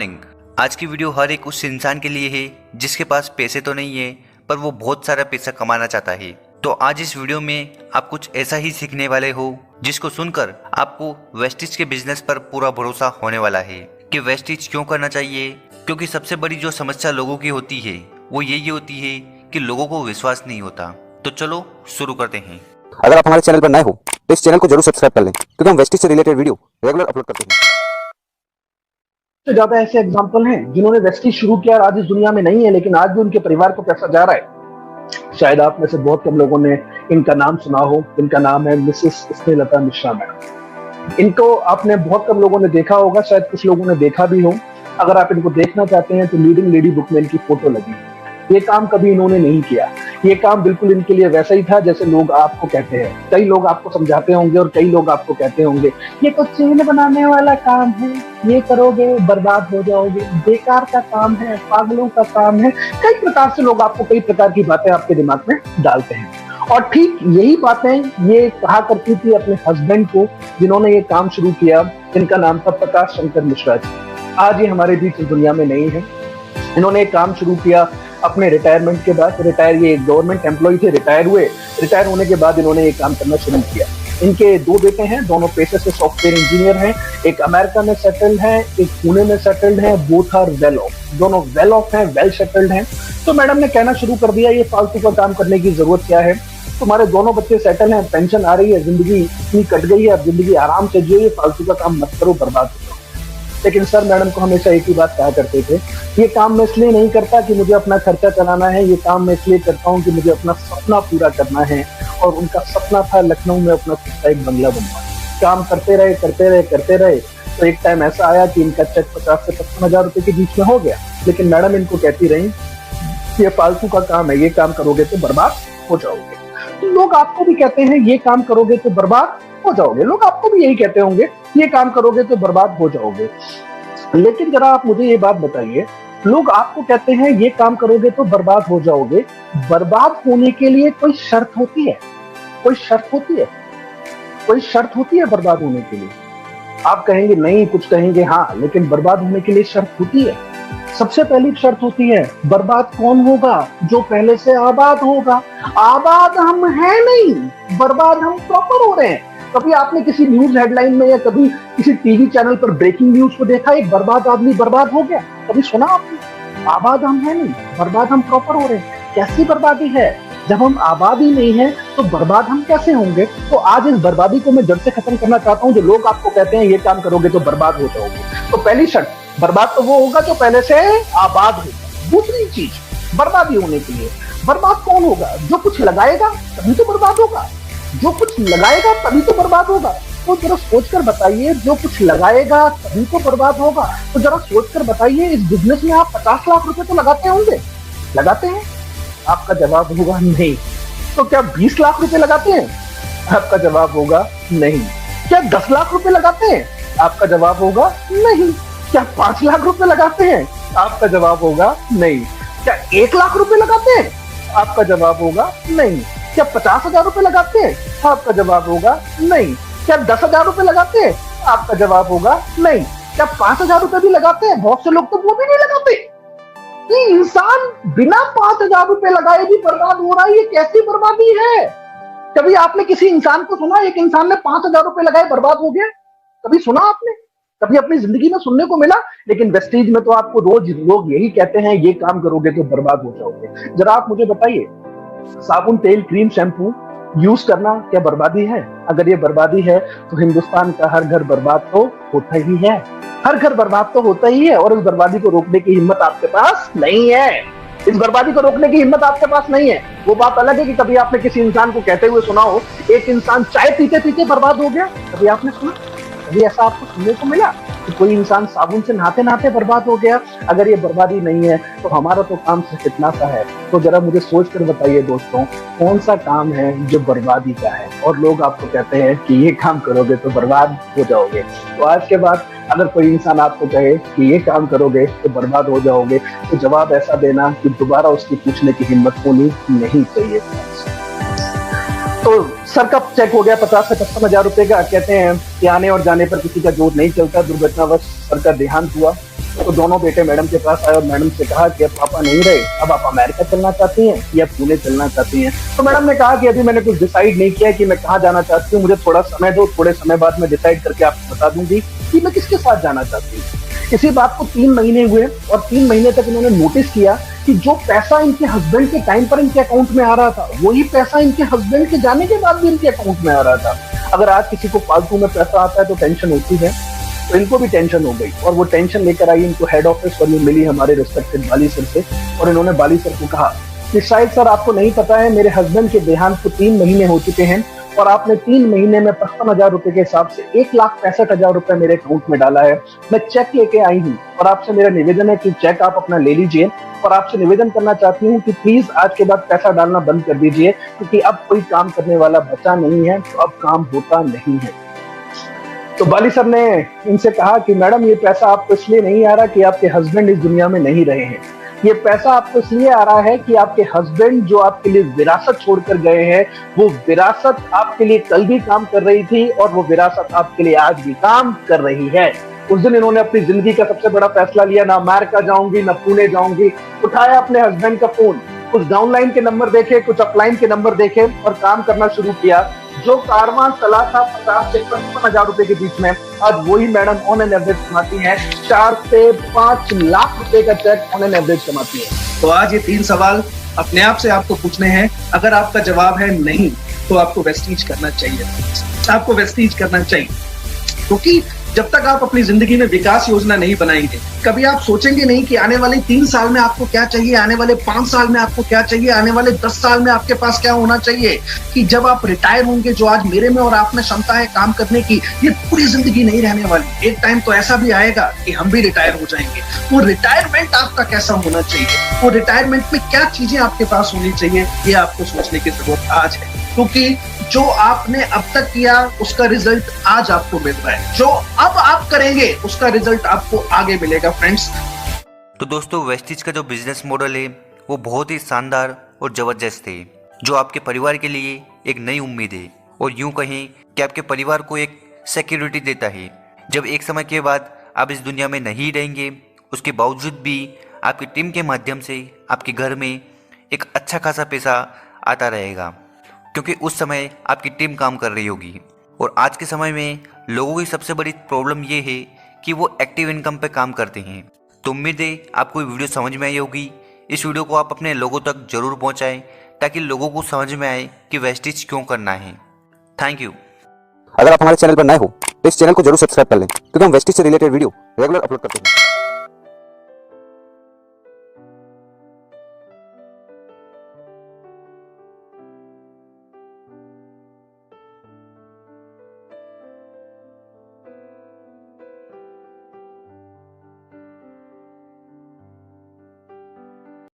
Morning. आज की video हर एक उस इंसान के लिए है जिसके पास पैसे तो नहीं है पर वो बहुत सारा पैसा कमाना चाहता है। तो आज इस वीडियो में आप कुछ ऐसा ही सीखने वाले हो जिसको सुनकर आपको वेस्टेज के बिजनेस पर पूरा भरोसा होने वाला है कि वेस्टेज क्यों करना चाहिए। क्योंकि सबसे बड़ी जो समस्या लोगों की होती है वो यही होती है कि लोगों को विश्वास नहीं होता। तो चलो शुरू करते हैं। अगर आप हमारे चैनल पर नए हो तो इस चैनल को जरूर सब्सक्राइब कर लें क्योंकि हम वेस्टेज से रिलेटेड वीडियो रेगुलर अपलोड करते हैं। तो ज्यादा ऐसे एग्जाम्पल हैं जिन्होंने वेस्टेज शुरू किया और आज इस दुनिया में नहीं है, लेकिन आज भी उनके परिवार को पैसा जा रहा है। शायद आप में से बहुत कम लोगों ने इनका नाम सुना हो। इनका नाम है मिसेस स्नेहलता मिश्रा मैडम। इनको आपने बहुत कम लोगों ने देखा होगा, शायद कुछ लोगों ने देखा भी हो। अगर आप इनको देखना चाहते हैं तो लीडिंग लेडी बुक में इनकी फोटो लगी। ये काम कभी इन्होंने नहीं किया। ये काम बिल्कुल इनके लिए वैसा ही था जैसे लोग आपको कहते हैं। कई लोग आपको समझाते होंगे और कई लोग आपको कहते होंगे ये तो चेन बनाने वाला काम है, ये करोगे बर्बाद हो जाओगे, बेकार का काम है, पागलों का काम है। कई प्रकार से लोग आपको कई प्रकार की बातें आपके दिमाग में डालते हैं। और ठीक यही बातें ये कहा करती थी अपने हस्बैंड को जिन्होंने ये काम शुरू किया। इनका नाम था प्रकाश शंकर मिश्रा जी। आज ये हमारे बीच इस दुनिया में नहीं है। इन्होंने एक काम शुरू किया अपने रिटायरमेंट के बाद। ये गवर्नमेंट एम्प्लॉय थे, रिटायर हुए। रिटायर होने के बाद इन्होंने एक काम करना शुरू किया। इनके दो बेटे हैं, दोनों पेशे से सॉफ्टवेयर इंजीनियर हैं। एक अमेरिका में सेटल्ड है, एक पुणे में सेटल्ड है। बोथ आर वेल ऑफ, दोनों वेल ऑफ हैं, वेल सेटल्ड हैं। तो मैडम ने कहना शुरू कर दिया ये फालतू का काम करने की जरूरत क्या है। तुम्हारे दोनों बच्चे सेटल हैं, पेंशन आ रही है, जिंदगी इतनी कट गई है, अब जिंदगी आराम से जियो, ये फालतू का काम मत करो, बर्बाद हो जाओ। लेकिन सर मैडम को हमेशा एक ही बात कहा करते थे, ये काम मैं इसलिए नहीं करता कि मुझे अपना खर्चा चलाना है, ये काम मैं इसलिए करता हूँ कि मुझे अपना सपना पूरा करना है। और उनका सपना था लखनऊ में अपना खुद का एक बंगला बनवाना। काम करते रहे। तो एक टाइम ऐसा आया कि इनका चेक 50 से 55 हजार रुपए के बीच में हो गया। लेकिन मैडम इनको कहती रही ये फालतू का काम है, ये काम करोगे तो बर्बाद हो जाओगे। तो लोग आपको भी कहते हैं ये काम करोगे तो बर्बाद हो जाओगे। लोग आपको भी यही कहते होंगे ये काम करोगे तो बर्बाद हो जाओगे। लेकिन जरा आप मुझे ये बात बताइए, लोग आपको कहते हैं ये काम करोगे तो बर्बाद हो जाओगे, बर्बाद होने के लिए कोई शर्त होती है? कोई शर्त होती है? कोई शर्त होती है बर्बाद होने के लिए? आप कहेंगे नहीं, कुछ कहेंगे हाँ, लेकिन बर्बाद होने के लिए शर्त होती है। सबसे पहली शर्त होती है, बर्बाद कौन होगा? जो पहले से आबाद होगा। आबाद हम हैं नहीं, बर्बाद हम प्रॉपर हो रहे हैं। कभी आपने किसी न्यूज हेडलाइन में या कभी किसी टीवी चैनल पर ब्रेकिंग न्यूज को देखा, एक बर्बाद आदमी बर्बाद हो गया? कभी सुना आपने? आबाद हम हैं नहीं, बर्बाद हम प्रॉपर हो रहे हैं। कैसी बर्बादी है? जब हम आबाद ही नहीं है तो बर्बाद हम कैसे होंगे? तो आज इस बर्बादी को मैं जड़ से खत्म करना चाहता हूँ। जो लोग आपको कहते हैं ये काम करोगे तो बर्बाद हो जाओगे, तो पहली शर्त, बर्बाद तो वो होगा जो पहले से आबाद होगा। दूसरी चीज, बर्बादी होने के लिए बर्बाद कौन होगा? जो कुछ लगाएगा तभी तो बर्बाद होगा। जो कुछ लगाएगा तभी तो बर्बाद होगा। तो जरा सोचकर बताइए, जो कुछ लगाएगा तभी तो बर्बाद होगा। तो जरा सोचकर बताइए, इस बिजनेस में आप 50 लाख रुपए तो लगाते होंगे, लगाते हैं? आपका जवाब होगा नहीं। तो क्या 20 लाख रुपए लगाते हैं? आपका जवाब होगा नहीं। क्या 10 लाख रुपए लगाते हैं? आपका जवाब होगा नहीं। क्या 5 लाख रुपए लगाते हैं? आपका जवाब होगा नहीं। क्या 1 लाख रुपए लगाते हैं? आपका जवाब होगा नहीं। क्या 50,000 रुपए लगाते हैं? आपका जवाब होगा नहीं। क्या 10,000 रुपए लगाते हैं? आपका जवाब होगा नहीं। क्या 5,000 रुपए भी लगाते हैं? बहुत से लोग तो वो भी नहीं लगाते। ये इंसान बिना 5,000 रुपए लगाए भी बर्बाद हो रहा है, ये कैसी बर्बादी है? कभी आपने किसी इंसान को सुना एक इंसान ने 5,000 रुपए लगाए बर्बाद हो गया? कभी सुना आपने? कभी अपनी जिंदगी में सुनने को मिला? लेकिन वेस्टेज में तो आपको रोज लोग यही कहते हैं ये काम करोगे तो बर्बाद हो जाओगे। जरा आप मुझे बताइए, साबुन, तेल, क्रीम, शैम्पू यूज करना क्या बर्बादी है? अगर ये बर्बादी है तो हिंदुस्तान का हर घर बर्बाद तो होता ही है। हर घर बर्बाद तो होता ही है। और इस बर्बादी को रोकने की हिम्मत आपके पास नहीं है। इस बर्बादी को रोकने की हिम्मत आपके पास नहीं है। वो बात अलग है कि कभी आपने किसी इंसान को कहते हुए सुना हो एक इंसान चाय पीते पीते बर्बाद हो गया। कभी आपने सुना? कभी ऐसा आपको सुनने को मिला कि कोई इंसान साबुन से नहाते नहाते बर्बाद हो गया? अगर ये बर्बादी नहीं है तो हमारा तो काम सिर्फ इतना सा है। तो जरा मुझे सोच कर बताइए दोस्तों, कौन सा काम है जो बर्बादी का है और लोग आपको कहते हैं कि ये काम करोगे तो बर्बाद हो जाओगे? तो आज के बाद अगर कोई इंसान आपको कहे कि ये काम करोगे तो बर्बाद हो जाओगे, तो जवाब ऐसा देना कि दोबारा उसकी पूछने की हिम्मत होनी नहीं चाहिए। तो सर का चेक हो गया 50 से 55 हजार रुपए का। कहते हैं कि आने और जाने पर किसी का जोर नहीं चलता, दुर्घटनावश सर का देहांत हुआ। तो दोनों बेटे मैडम के पास आए और मैडम से कहा कि अब पापा नहीं रहे, अब आप अमेरिका चलना चाहती हैं या पुणे चलना चाहती हैं। तो मैडम ने कहा कि अभी मैंने कुछ डिसाइड नहीं किया कि मैं कहाँ जाना चाहती हूँ, मुझे थोड़ा समय दो, थोड़े समय बाद मैं डिसाइड करके आपको बता दूंगी कि मैं किसके साथ जाना चाहती हूँ। इसी बात को 3 महीने हुए और 3 महीने तक इन्होंने नोटिस किया कि जो पैसा इनके हस्बैंड के टाइम पर इनके अकाउंट में आ रहा था, वही पैसा इनके हस्बैंड के जाने के बाद भी इनके अकाउंट में आ रहा था। अगर आज किसी को फालतू में पैसा आता है तो टेंशन होती है, तो इनको भी टेंशन हो गई और वो टेंशन लेकर आई इनको हेड ऑफिस, और ये मिली हमारे रिस्पेक्टेड बाली सर से। और इन्होंने बाली सर को कहा कि शायद सर आपको नहीं पता है, मेरे हस्बैंड के देहांत को 3 महीने हो चुके हैं और आपने 3 महीने में 55,000 रुपए के हिसाब से 1,65,000 रुपए मेरे अकाउंट में डाला है। मैं चेक लेके आई हूँ और आपसे मेरा निवेदन है कि चेक आप अपना ले लीजिए, और आपसे निवेदन करना चाहती हूँ कि प्लीज आज के बाद पैसा डालना बंद कर दीजिए, क्योंकि अब कोई काम करने वाला बचा नहीं है, तो अब काम होता नहीं है। तो बाली सर ने इनसे कहा कि मैडम ये पैसा आपको इसलिए नहीं आ रहा कि आपके हस्बैंड इस दुनिया में नहीं रहे हैं, ये पैसा आपको इसलिए आ रहा है कि आपके हस्बैंड जो आपके लिए विरासत छोड़कर गए हैं, वो विरासत आपके लिए कल भी काम कर रही थी और वो विरासत आपके लिए आज भी काम कर रही है। उस दिन इन्होंने अपनी जिंदगी का सबसे बड़ा फैसला लिया, ना अमेरिका जाऊंगी ना पुणे जाऊंगी। उठाया अपने हस्बैंड का फोन, कुछ डाउनलाइन के नंबर देखे, कुछ अपलाइन के नंबर देखे और काम करना शुरू किया। जो कारवां चला था 50 से 55,000 रुपए के बीच में, आज वही मैडम ऑन एन एवरेज कमाती है 4 से 5 लाख रुपए का चेक ऑन एन एवरेज कमाती है। तो आज ये 3 सवाल अपने आप से आपको पूछने हैं। अगर आपका जवाब है नहीं, तो आपको वेस्टीज करना चाहिए, आपको वेस्टीज करना चाहिए, क्योंकि जब तक आप अपनी जिंदगी में विकास योजना नहीं बनाएंगे, कभी आप सोचेंगे नहीं कि आने वाले 3 साल में आपको क्या चाहिए, आने वाले 5 साल में आपको क्या चाहिए, आने वाले 10 साल में आपके पास क्या होना चाहिए, कि जब आप रिटायर होंगे, जो आज मेरे में और आप में क्षमता है काम करने की, ये पूरी जिंदगी नहीं रहने वाली। एक टाइम तो ऐसा भी आएगा कि हम भी रिटायर हो जाएंगे। वो रिटायरमेंट आपका कैसा होना चाहिए, वो रिटायरमेंट में क्या चीजें आपके पास होनी चाहिए, ये आपको सोचने की जरूरत आज है, क्योंकि जो आपने अब तक किया उसका रिजल्ट आज आपको मिल रहा है, जो अब आप करेंगे उसका रिजल्ट आपको आगे मिलेगा फ्रेंड्स। तो दोस्तों, वेस्टीज का जो बिजनेस मॉडल है वो बहुत ही शानदार और जबरदस्त है, जो आपके परिवार के लिए एक नई उम्मीद है और यूं कहें कि आपके परिवार को एक सिक्योरिटी देता है। जब एक समय के बाद आप इस दुनिया में नहीं रहेंगे, उसके बावजूद भी आपकी टीम के माध्यम से आपके घर में एक अच्छा खासा पैसा आता रहेगा, क्योंकि उस समय आपकी टीम काम कर रही होगी। और आज के समय में लोगों की सबसे बड़ी प्रॉब्लम ये है कि वो एक्टिव इनकम पे काम करते हैं। तो उम्मीद है आपको ये वीडियो समझ में आई होगी। इस वीडियो को आप अपने लोगों तक जरूर पहुंचाएं, ताकि लोगों को समझ में आए कि वेस्टीज क्यों करना है। Thank you. अगर आप हमारे चैनल पर नए हो तो इस चैनल को जरूर सब्सक्राइब कर लें, क्योंकि हम वेस्टीज से रिलेटेड वीडियो रेगुलर अपलोड करते हैं।